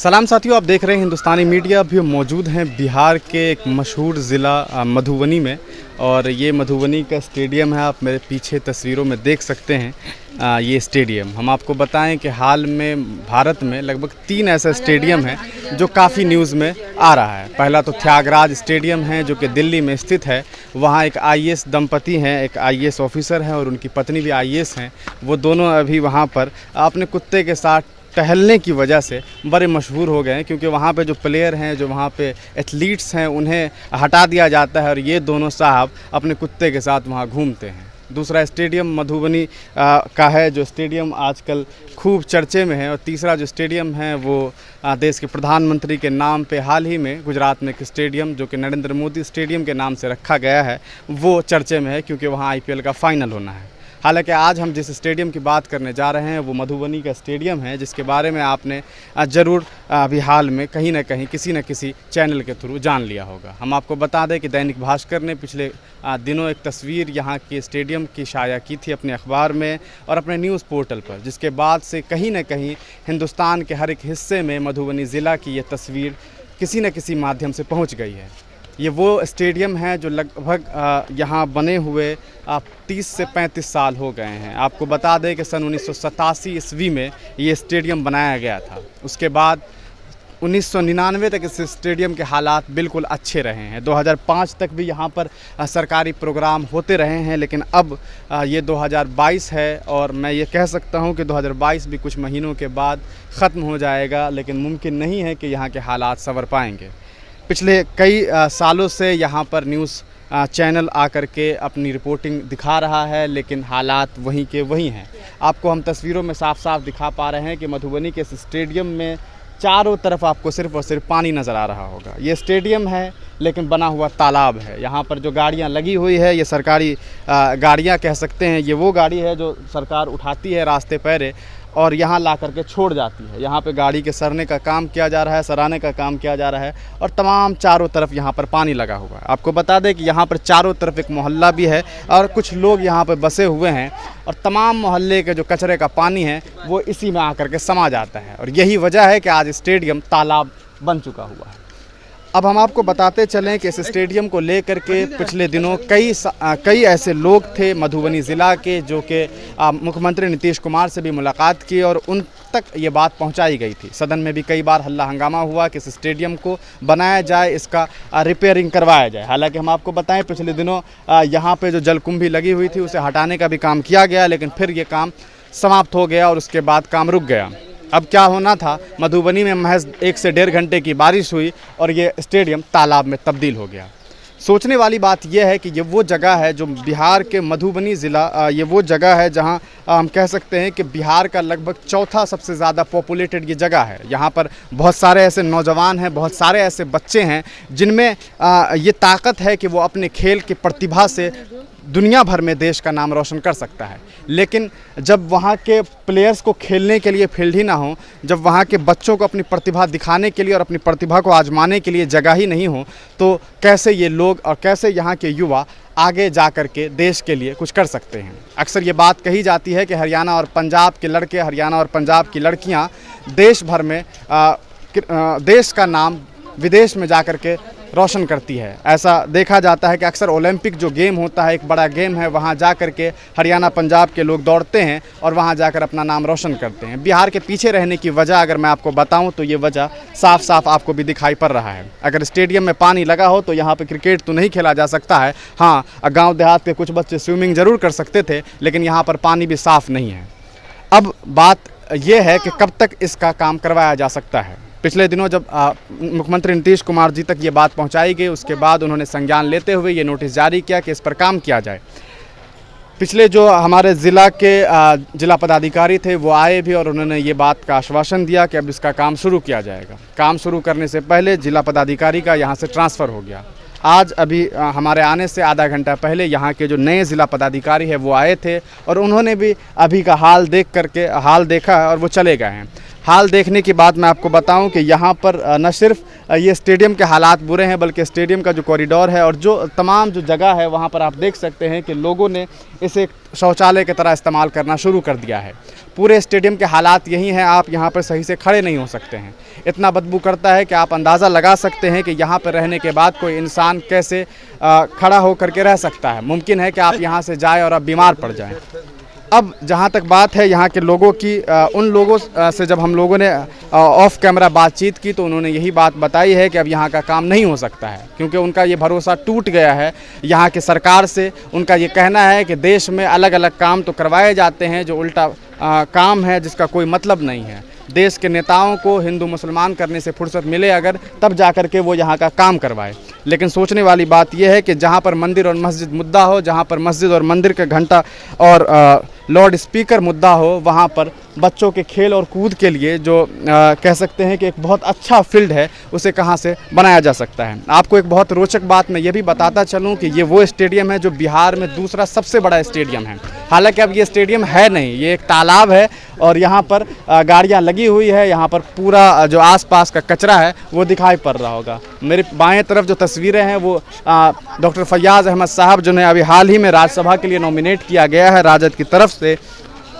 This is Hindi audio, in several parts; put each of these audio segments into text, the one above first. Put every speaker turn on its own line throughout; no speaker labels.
सलाम साथियों, आप देख रहे हैं हिंदुस्तानी मीडिया। अभी हम मौजूद हैं बिहार के एक मशहूर ज़िला मधुबनी में, और ये मधुबनी का स्टेडियम है। आप मेरे पीछे तस्वीरों में देख सकते हैं ये स्टेडियम। हम आपको बताएं कि हाल में भारत में लगभग 3 ऐसे स्टेडियम हैं जो काफ़ी न्यूज़ में आ रहा है। पहला तो त्यागराज स्टेडियम है जो कि दिल्ली में स्थित है। वहाँ एक आईएएस दंपति हैं, एक आईएएस ऑफिसर हैं और उनकी पत्नी भी आईएएस हैं। वो दोनों अभी वहाँ पर अपने कुत्ते के साथ टहलने की वजह से बड़े मशहूर हो गए हैं, क्योंकि वहाँ पे जो प्लेयर हैं, जो वहाँ पे एथलीट्स हैं, उन्हें हटा दिया जाता है और ये दोनों साहब अपने कुत्ते के साथ वहाँ घूमते हैं। दूसरा स्टेडियम मधुबनी का है, जो स्टेडियम आजकल खूब चर्चे में है। और तीसरा जो स्टेडियम है वो देश के प्रधानमंत्री के नाम पे हाल ही में गुजरात में एक स्टेडियम जो कि नरेंद्र मोदी स्टेडियम के नाम से रखा गया है, वो चर्चे में है, क्योंकि वहाँ आईपीएल का फाइनल होना है। हालांकि आज हम जिस स्टेडियम की बात करने जा रहे हैं वो मधुबनी का स्टेडियम है, जिसके बारे में आपने ज़रूर अभी हाल में कहीं ना कहीं किसी न किसी चैनल के थ्रू जान लिया होगा। हम आपको बता दें कि दैनिक भास्कर ने पिछले दिनों एक तस्वीर यहाँ के स्टेडियम की शाया की थी अपने अखबार में और अपने न्यूज़ पोर्टल पर, जिसके बाद से कहीं ना कहीं हिंदुस्तान के हर एक हिस्से में मधुबनी ज़िला की ये तस्वीर किसी न किसी माध्यम से पहुँच गई है। ये वो स्टेडियम है जो लगभग यहाँ बने हुए 30 से 35 साल हो गए हैं। आपको बता दें कि सन 1987 ईस्वी में ये स्टेडियम बनाया गया था। उसके बाद 1999 तक इस स्टेडियम के हालात बिल्कुल अच्छे रहे हैं। 2005 तक भी यहाँ पर सरकारी प्रोग्राम होते रहे हैं, लेकिन अब ये 2022 है और मैं ये कह सकता हूँ कि 2022 भी कुछ महीनों के बाद ख़त्म हो जाएगा, लेकिन मुमकिन नहीं है कि यहाँ के हालात संवर पाएंगे। पिछले कई सालों से यहाँ पर न्यूज़ चैनल आकर के अपनी रिपोर्टिंग दिखा रहा है, लेकिन हालात वहीं के वहीं हैं। आपको हम तस्वीरों में साफ साफ दिखा पा रहे हैं कि मधुबनी के इस स्टेडियम में चारों तरफ आपको सिर्फ़ और सिर्फ पानी नज़र आ रहा होगा। ये स्टेडियम है लेकिन बना हुआ तालाब है। यहाँ पर जो गाड़ियाँ लगी हुई है, ये सरकारी गाड़ियाँ कह सकते हैं। ये वो गाड़ी है जो सरकार उठाती है रास्ते पैरे और यहाँ ला करके छोड़ जाती है। यहाँ पे गाड़ी के सरने का काम किया जा रहा है, सराने का काम किया जा रहा है, और तमाम चारों तरफ यहाँ पर पानी लगा हुआ है। आपको बता दें कि यहाँ पर चारों तरफ एक मोहल्ला भी है और कुछ लोग यहाँ पर बसे हुए हैं, और तमाम मोहल्ले के जो कचरे का पानी है वो इसी में आकर के समा जाता है, और यही वजह है कि आज स्टेडियम तालाब बन चुका हुआ है। अब हम आपको बताते चलें कि इस स्टेडियम को लेकर के पिछले दिनों कई ऐसे लोग थे मधुबनी ज़िला के, जो कि मुख्यमंत्री नीतीश कुमार से भी मुलाकात की और उन तक ये बात पहुंचाई गई थी। सदन में भी कई बार हल्ला हंगामा हुआ कि इस स्टेडियम को बनाया जाए, इसका रिपेयरिंग करवाया जाए। हालांकि हम आपको बताएं पिछले दिनों यहाँ पे जो जलकुंभी लगी हुई थी उसे हटाने का भी काम किया गया, लेकिन फिर ये काम समाप्त हो गया और उसके बाद काम रुक गया। अब क्या होना था, मधुबनी में महज 1 से 1.5 घंटे की बारिश हुई और ये स्टेडियम तालाब में तब्दील हो गया। सोचने वाली बात यह है कि ये वो जगह है जो बिहार के मधुबनी ज़िला, ये वो जगह है जहां हम कह सकते हैं कि बिहार का लगभग चौथा सबसे ज़्यादा पॉपुलेटेड ये जगह है। यहाँ पर बहुत सारे ऐसे नौजवान हैं, बहुत सारे ऐसे बच्चे हैं जिनमें ये ताकत है कि वो अपने खेल की प्रतिभा से दुनिया भर में देश का नाम रोशन कर सकता है। लेकिन जब वहाँ के प्लेयर्स को खेलने के लिए फील्ड ही ना हो, जब वहाँ के बच्चों को अपनी प्रतिभा दिखाने के लिए और अपनी प्रतिभा को आजमाने के लिए जगह ही नहीं हो, तो कैसे ये लोग और कैसे यहाँ के युवा आगे जा कर के देश के लिए कुछ कर सकते हैं। अक्सर ये बात कही जाती है कि हरियाणा और पंजाब के लड़के, हरियाणा और पंजाब की लड़कियाँ देश भर में देश का नाम विदेश में जा कर के रोशन करती है। ऐसा देखा जाता है कि अक्सर ओलंपिक जो गेम होता है, एक बड़ा गेम है, वहाँ जा कर के हरियाणा पंजाब के लोग दौड़ते हैं और वहाँ जाकर अपना नाम रोशन करते हैं। बिहार के पीछे रहने की वजह अगर मैं आपको बताऊं तो ये वजह साफ साफ आपको भी दिखाई पड़ रहा है। अगर स्टेडियम में पानी लगा हो तो यहाँ पर क्रिकेट तो नहीं खेला जा सकता है। हाँ, गाँव देहात के कुछ बच्चे स्विमिंग ज़रूर कर सकते थे, लेकिन यहाँ पर पानी भी साफ़ नहीं है। अब बात यह है कि कब तक इसका काम करवाया जा सकता है। पिछले दिनों जब मुख्यमंत्री नीतीश कुमार जी तक ये बात पहुंचाई गई, उसके बाद उन्होंने संज्ञान लेते हुए ये नोटिस जारी किया कि इस पर काम किया जाए। पिछले जो हमारे ज़िला के जिला पदाधिकारी थे वो आए भी और उन्होंने ये बात का आश्वासन दिया कि अब इसका काम शुरू किया जाएगा। काम शुरू करने से पहले जिला पदाधिकारी का यहाँ से ट्रांसफ़र हो गया। आज अभी हमारे आने से आधा घंटा पहले यहाँ के जो नए ज़िला पदाधिकारी है वो आए थे और उन्होंने भी अभी का हाल देखा और वो चले गए हैं। हाल देखने के बाद मैं आपको बताऊं कि यहाँ पर न सिर्फ ये स्टेडियम के हालात बुरे हैं, बल्कि स्टेडियम का जो कॉरिडोर है और जो तमाम जो जगह है वहाँ पर आप देख सकते हैं कि लोगों ने इसे शौचालय की तरह इस्तेमाल करना शुरू कर दिया है। पूरे स्टेडियम के हालात यही हैं, आप यहाँ पर सही से खड़े नहीं हो सकते हैं। इतना बदबू करता है कि आप अंदाज़ा लगा सकते हैं कि यहाँ पर रहने के बाद कोई इंसान कैसे खड़ा होकर के रह सकता है। मुमकिन है कि आप यहाँ से जाएँ और आप बीमार पड़ जाएँ। अब जहाँ तक बात है यहाँ के लोगों की, उन लोगों से जब हम लोगों ने ऑफ कैमरा बातचीत की तो उन्होंने यही बात बताई है कि अब यहाँ का काम नहीं हो सकता है, क्योंकि उनका ये भरोसा टूट गया है यहाँ की सरकार से। उनका ये कहना है कि देश में अलग अलग काम तो करवाए जाते हैं जो उल्टा काम है, जिसका कोई मतलब नहीं है। देश के नेताओं को हिंदू मुसलमान करने से फुर्सत मिले अगर, तब जा कर के वो यहाँ का काम करवाए। लेकिन सोचने वाली बात यह है कि जहाँ पर मंदिर और मस्जिद मुद्दा हो, जहाँ पर मस्जिद और मंदिर का घंटा और लाउड स्पीकर मुद्दा हो, वहाँ पर बच्चों के खेल और कूद के लिए जो कह सकते हैं कि एक बहुत अच्छा फील्ड है, उसे कहाँ से बनाया जा सकता है। आपको एक बहुत रोचक बात मैं ये भी बताता चलूँ कि ये वो स्टेडियम है जो बिहार में दूसरा सबसे बड़ा स्टेडियम है। हालांकि अब ये स्टेडियम है नहीं, ये एक तालाब है और यहाँ पर गाड़ियाँ लगी हुई है। यहाँ पर पूरा जो आसपास का कचरा है वो दिखाई पड़ रहा होगा। मेरे बाएं तरफ जो तस्वीरें हैं वो डॉक्टर फैयाज़ अहमद साहब, जिन्हें अभी हाल ही में राज्यसभा के लिए नॉमिनेट किया गया है राजद की तरफ से,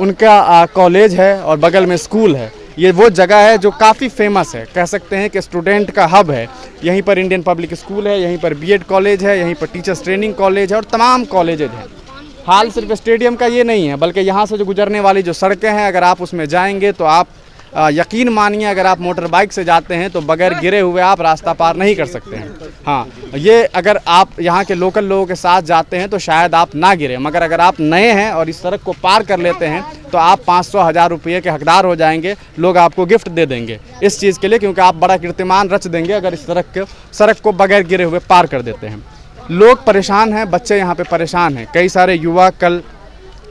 उनका कॉलेज है और बगल में स्कूल है। ये वो जगह है जो काफ़ी फेमस है, कह सकते हैं कि स्टूडेंट का हब है। यहीं पर इंडियन पब्लिक स्कूल है, यहीं पर बीएड कॉलेज है, यहीं पर टीचर्स ट्रेनिंग कॉलेज है और तमाम कॉलेजेज हैं। हाल सिर्फ स्टेडियम का ये नहीं है, बल्कि यहाँ से जो गुजरने वाली जो सड़कें हैं, अगर आप उसमें जाएंगे तो आप यकीन मानिए, अगर आप मोटर बाइक से जाते हैं तो बगैर गिरे हुए आप रास्ता पार नहीं कर सकते हैं। हाँ, ये अगर आप यहाँ के लोकल लोगों के साथ जाते हैं तो शायद आप ना गिरे, मगर अगर आप नए हैं और इस सड़क को पार कर लेते हैं तो आप 500-1000 रुपये के हकदार हो जाएंगे। लोग आपको गिफ्ट दे देंगे इस चीज़ के लिए, क्योंकि आप बड़ा कीर्तिमान रच देंगे अगर इस सड़क को बगैर गिरे हुए पार कर देते हैं। लोग परेशान हैं, बच्चे यहाँ पे परेशान हैं। कई सारे युवा कल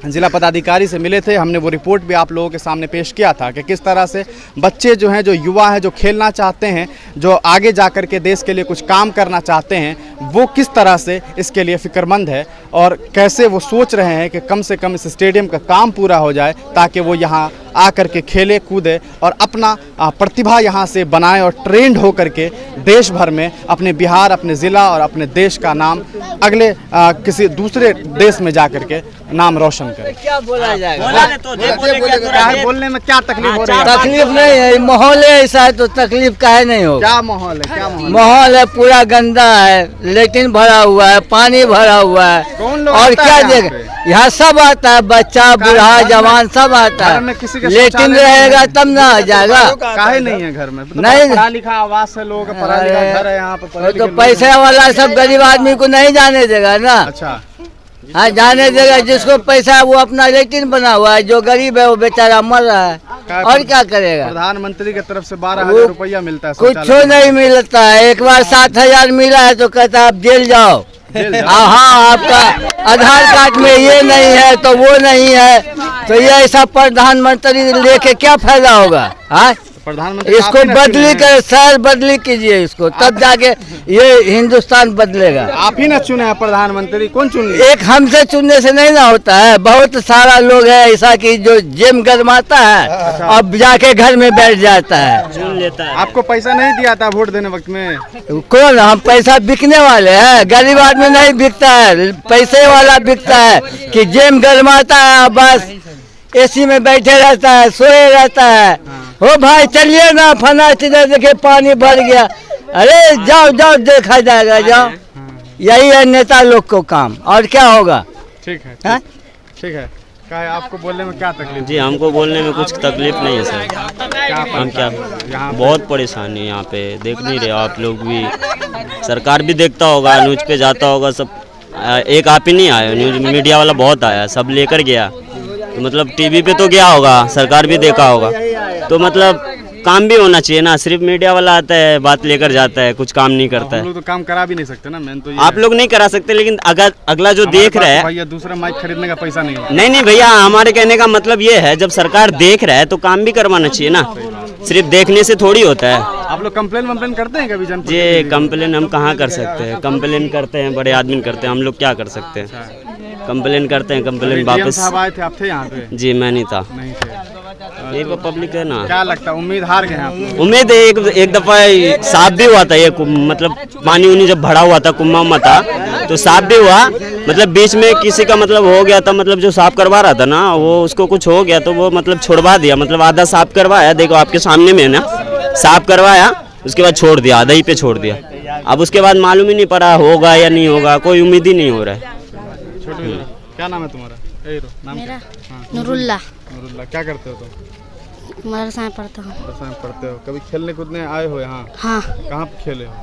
जिला पदाधिकारी से मिले थे, हमने वो रिपोर्ट भी आप लोगों के सामने पेश किया था कि किस तरह से बच्चे जो हैं, जो युवा हैं, जो खेलना चाहते हैं, जो आगे जाकर के देश के लिए कुछ काम करना चाहते हैं, वो किस तरह से इसके लिए फ़िक्रमंद है और कैसे वो सोच रहे हैं कि कम से कम इस स्टेडियम का काम पूरा हो जाए ताकि वो यहाँ आकर के खेले कूदे और अपना प्रतिभा यहाँ से बनाए और ट्रेंड हो करके देश भर में अपने बिहार, अपने ज़िला और अपने देश का नाम अगले किसी दूसरे देश में जा कर के नाम रोशन करें।
क्या बोला जाएगा?
बोलने में क्या तकलीफ हो रही है?
तकलीफ नहीं है, माहौल ऐसा है तो तकलीफ काहे नहीं होगा।
क्या माहौल है? क्या
माहौल है? पूरा गंदा है, लेट्रिन भरा हुआ है, पानी भरा हुआ है।
कौन लोग
और
आता
क्या
है
देख, यहाँ सब आता है, बच्चा बूढ़ा जवान सब आता है। लेट्रिन रहेगा तब ना आ जाएगा।
काहे नहीं है घर में?
नहीं,
पढ़ा लिखा आवास है, लोग पढ़ा लिखा घर है यहाँ पर,
तो पैसे वाला सब गरीब आदमी को नहीं जाने देगा ना।
अच्छा,
हाँ, जाने देगा। जिसको पैसा है वो अपना लेट्रिन बना हुआ है, जो गरीब है वो बेचारा मर रहा है और क्या करेगा।
प्रधानमंत्री की तरफ से 12,000 रुपया मिलता है,
कुछ नहीं मिलता है। एक बार 7,000 मिला है तो कहता है आप जेल जाओ। हाँ, आपका आधार कार्ड में ये नहीं है तो वो नहीं है, तो ये ऐसा प्रधानमंत्री लेके क्या फायदा होगा। हाँ,
प्रधानमंत्री
इसको बदली कर, सर बदली कीजिए इसको, तब जाके ये हिंदुस्तान बदलेगा।
आप ही ना चुने हैं प्रधानमंत्री, कौन चुन लिया?
एक हमसे चुनने से नहीं ना होता है, बहुत सारा लोग है ऐसा कि जो जेम गरमाता है अब जाके घर में बैठ जाता है, चुन लेता है।
आपको पैसा नहीं दिया था वोट देने वक्त में?
कौन? हम पैसा बिकने वाले हैं, गरीब आदमी नहीं बिकता है, पैसे वाला बिकता है कि जेम गरमाता है, बस एसी में बैठे रहता है, सोए रहता है। हो भाई चलिए ना, फना चीज़ देखे पानी भर गया, अरे जाओ जाओ देखा जाएगा, जाओ। यही है नेता लोग को काम, और क्या होगा।
ठीक है, ठीक है। क्या है, आपको बोलने में क्या तकलीफ?
जी, हमको बोलने में कुछ तकलीफ नहीं है सर। हम क्या बहुत परेशानी है यहाँ पे, देख नहीं रहे आप लोग भी, सरकार भी देखता होगा, न्यूज पे जाता होगा सब। एक आप ही नहीं आया, न्यूज मीडिया वाला बहुत आया, सब लेकर गया, तो मतलब टीवी पे तो गया होगा, सरकार भी देखा होगा, तो मतलब काम भी होना चाहिए ना। सिर्फ मीडिया वाला आता है, बात लेकर जाता है, कुछ काम नहीं करता है।
हम लोग तो काम करा भी नहीं सकते ना, मैं तो
आप लोग नहीं करा सकते, लेकिन अगर अगला जो देख रहा है,
भैया दूसरा माइक खरीदने का पैसा नहीं होता।
नहीं भैया, हमारे कहने का मतलब ये है, जब सरकार देख रहा है तो काम भी करवाना चाहिए ना, सिर्फ देखने से थोड़ी होता है।
आप लोग कंप्लेन करते हैं कभी जनपद?
जी, कंप्लेन हम कहाँ कर सकते हैं, कंप्लेन करते हैं बड़े आदमी करते हैं, हम लोग क्या कर सकते हैं। कंप्लेन करते हैं, कंप्लेन वापस।
साहब आए थे, आप थे यहाँ पे?
जी, मैं नहीं था।
नहीं थे।
यही पर पब्लिक है ना।
क्या लगता है, उम्मीद हार गए हैं आप?
उम्मीद है एक दफा साफ भी हुआ था ये मतलब पानी उनी जब भरा हुआ था कुम्मा उम्मा था तो साफ भी हुआ। मतलब बीच में किसी का मतलब हो गया था, मतलब जो साफ करवा रहा था ना वो उसको कुछ हो गया तो वो मतलब छोड़वा दिया, मतलब आधा साफ करवाया, देखो आपके सामने में है ना, साफ करवाया उसके बाद छोड़ दिया, आधा ही पे छोड़ दिया। अब उसके बाद मालूम ही नहीं पड़ा होगा या नहीं होगा, कोई उम्मीद ही नहीं हो रहा है।
क्या नाम है तुम्हारा? नाम
मेरा
क्या? हाँ।
नूरुल्ला,
नूरुल्ला, क्या करते हो तुम?
मदरसा में पढ़ता हूँ।
मदरसा में पढ़ते हो। कभी खेलने कूदने आए हो यहाँ?
हाँ,
कहाँ पे खेले हो?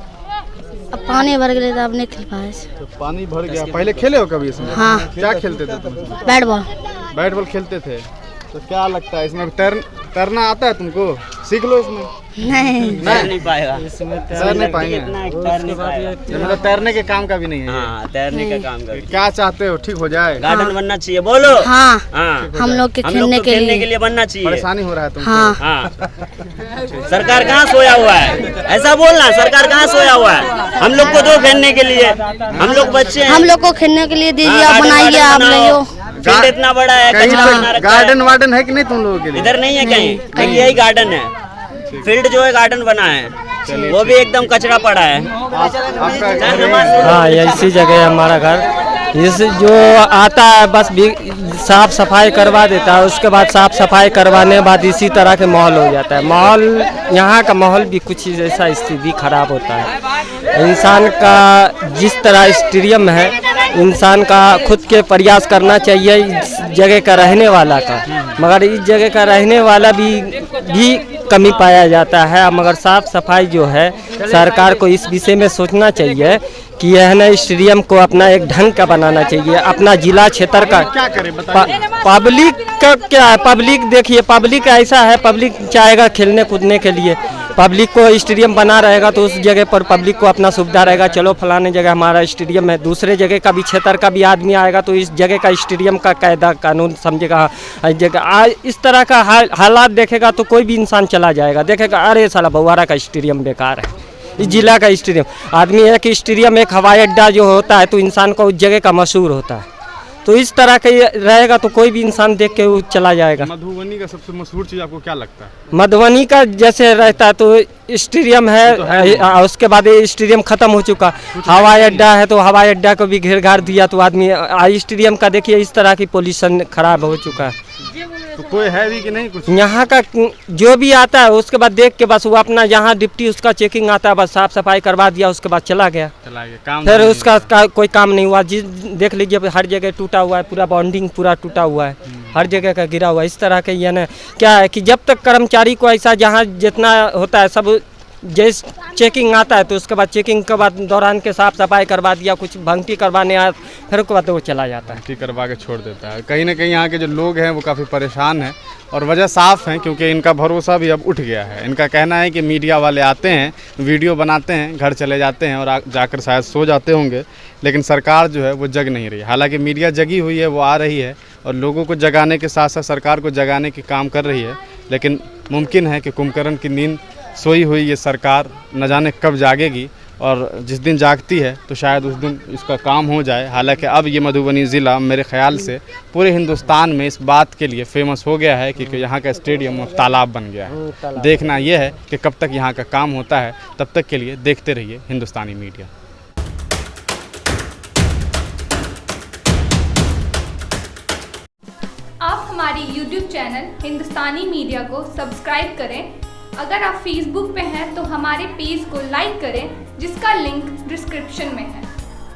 अब पानी भर गए तो अब नहीं खेल पाए।
तो पानी भर गया, पहले खेले हो कभी इसमें?
हाँ।
क्या खेलते थे तुम?
Bat ball.
बैट बॉल खेलते थे। तो क्या लगता है इसमें तैरना आता है तुमको? सीख लो इसमें।
नहीं,
नहीं पाएगा,
तैर नहीं पाएंगे। मतलब तैरने के काम का भी नहीं है ये।
हाँ, तैरने का काम कर।
क्या चाहते हो, ठीक हो जाए?
गार्डन बनना चाहिए, बोलो।
हाँ,
हाँ,
हम लोग के
हम लोग
खेलने
को
के
खेलने के
लिए
लिए बनना चाहिए।
परेशानी हो रहा है तुमको?
हाँ,
हाँ, सरकार कहाँ सोया हुआ है, ऐसा बोलना, सरकार कहाँ सोया हुआ है? हम लोग को दो खेलने के लिए, हम लोग बच्चे हैं।
हम लोग को खेलने के लिए दीजिए, आप बनाइए, आप ले लो।
फील्ड इतना बड़ा है,
कहीं
कचरा बना
पे
रखा है।
गार्डन वार्डन है कि नहीं तुम लोगों के लिए?
इधर नहीं है कहीं यही गार्डन है। फील्ड जो है गार्डन बना है, वो भी एकदम कचरा पड़ा है।
आपका
हाँ, इसी जगह है हमारा घर। इस जो आता है बस भी साफ सफाई करवा देता है, उसके बाद साफ सफाई करवाने के बाद इसी तरह के माहौल हो जाता है। माहौल यहाँ का माहौल भी कुछ ऐसा स्थिति खराब होता है। इंसान का जिस तरह स्टेडियम है, इंसान का खुद के प्रयास करना चाहिए इस जगह का रहने वाला का, मगर इस जगह का रहने वाला भी कमी पाया जाता है। मगर साफ सफाई जो है सरकार को इस विषय में सोचना चाहिए कि यह ना स्टेडियम को अपना एक ढंग का बनाना चाहिए, अपना जिला क्षेत्र का।
क्या करें बताइए?
पब्लिक का क्या है, पब्लिक देखिए, पब्लिक ऐसा है, पब्लिक चाहेगा खेलने कूदने के लिए, पब्लिक को स्टेडियम बना रहेगा तो उस जगह पर पब्लिक को अपना सुविधा रहेगा, चलो फलाने जगह हमारा स्टेडियम है। दूसरे जगह का भी क्षेत्र का भी आदमी आएगा तो इस जगह का स्टेडियम का कायदा कानून समझेगा। इस जगह इस तरह का हालात देखेगा तो कोई भी इंसान चला जाएगा, देखेगा अरे साला बउवारा का स्टेडियम बेकार है, इस जिला का स्टेडियम। आदमी एक स्टेडियम, एक हवाई अड्डा जो होता है तो इंसान को उस जगह का मशहूर होता है, तो इस तरह का रहेगा तो कोई भी इंसान देख के वो चला जाएगा।
मधुबनी का सबसे मशहूर चीज आपको क्या लगता है?
मधुबनी का जैसे रहता है तो स्टेडियम है, उसके बाद ये स्टेडियम खत्म हो चुका। हवाई अड्डा है तो हवाई अड्डा को भी घेर घार दिया तो आदमी स्टेडियम का देखिए इस तरह की पोल्यूशन खराब हो चुका है।
तो कोई है भी कि नहीं कुछ?
यहाँ का जो भी आता है उसके बाद देख के बस वो अपना यहाँ डिप्टी उसका चेकिंग आता है, बस साफ सफाई करवा दिया उसके बाद चला गया,
काम
फिर
नहीं
उसका कोई काम नहीं हुआ। देख लीजिए हर जगह टूटा हुआ है, पूरा बॉन्डिंग पूरा टूटा हुआ है, हर जगह का गिरा हुआ है। इस तरह के ये ना क्या है कि जब तक कर्मचारी को ऐसा जहाँ जितना होता है सब जैसे चेकिंग आता है तो उसके बाद चेकिंग के बाद दौरान के साफ सफाई करवा दिया, कुछ भंगटी करवाने आया, फिर उसके बाद वो चला जाता है,
ठीक करवा के छोड़ देता है। कहीं ना कहीं यहाँ के जो लोग हैं वो काफ़ी परेशान हैं और वजह साफ है क्योंकि इनका भरोसा भी अब उठ गया है। इनका कहना है कि मीडिया वाले आते हैं, वीडियो बनाते हैं, घर चले जाते हैं और जाकर शायद सो जाते होंगे, लेकिन सरकार जो है वो जग नहीं रही। हालांकि मीडिया जगी हुई है, वो आ रही है और लोगों को जगाने के साथ साथ सरकार को जगाने के काम कर रही है, लेकिन मुमकिन है कि कुंभकर्ण की नींद सोई हुई ये सरकार न जाने कब जागेगी और जिस दिन जागती है तो शायद उस दिन इसका काम हो जाए। हालांकि अब ये मधुबनी ज़िला मेरे ख्याल से पूरे हिंदुस्तान में इस बात के लिए फेमस हो गया है कि यहाँ का स्टेडियम तालाब बन गया है। देखना यह है कि कब तक यहाँ का काम होता है, तब तक के लिए देखते रहिए हिंदुस्तानी मीडिया।
आप हमारी YouTube चैनल हिंदुस्तानी मीडिया को सब्सक्राइब करें। अगर आप Facebook पे हैं तो हमारे पेज को लाइक करें जिसका लिंक डिस्क्रिप्शन में है।